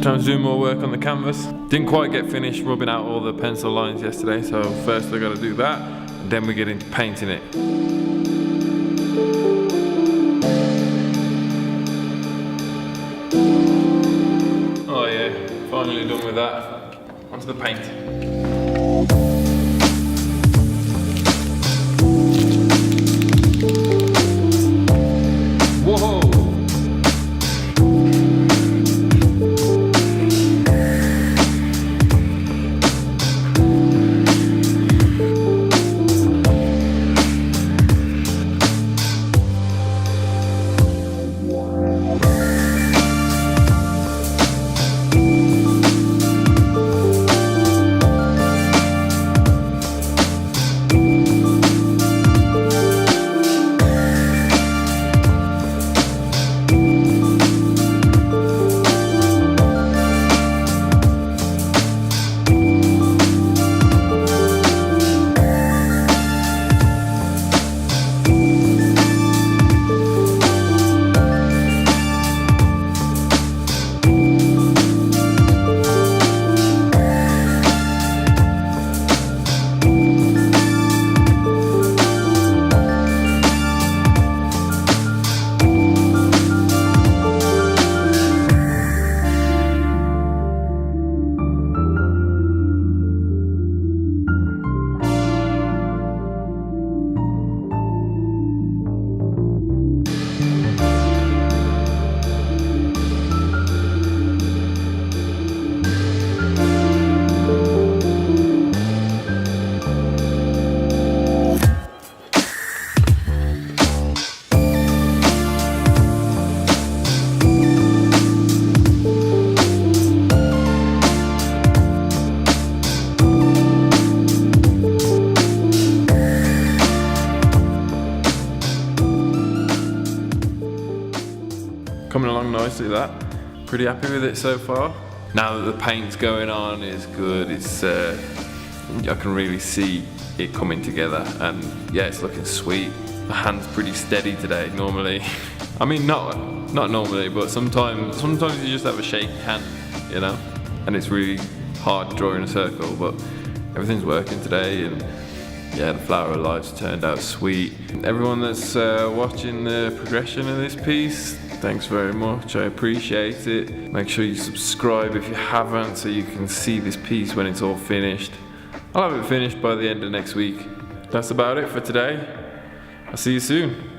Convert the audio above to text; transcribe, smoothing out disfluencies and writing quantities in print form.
Time to do more work on the canvas. Didn't quite get finished rubbing out all the pencil lines yesterday, so first I got to do that, and then we get into painting it. Oh yeah, finally done with that. Onto the paint. Whoa! Coming along nicely, that. Pretty happy with it so far. Now that the paint's going on, it's good. It's I can really see it coming together, and yeah, it's looking sweet. My hand's pretty steady today. Normally, I mean not normally, but sometimes you just have a shaky hand, you know, and it's really hard to draw in a circle. But everything's working today, and yeah, the flower of life's turned out sweet. Everyone that's watching the progression of this piece, thanks very much, I appreciate it. Make sure you subscribe if you haven't, so you can see this piece when it's all finished. I'll have it finished by the end of next week. That's about it for today. I'll see you soon.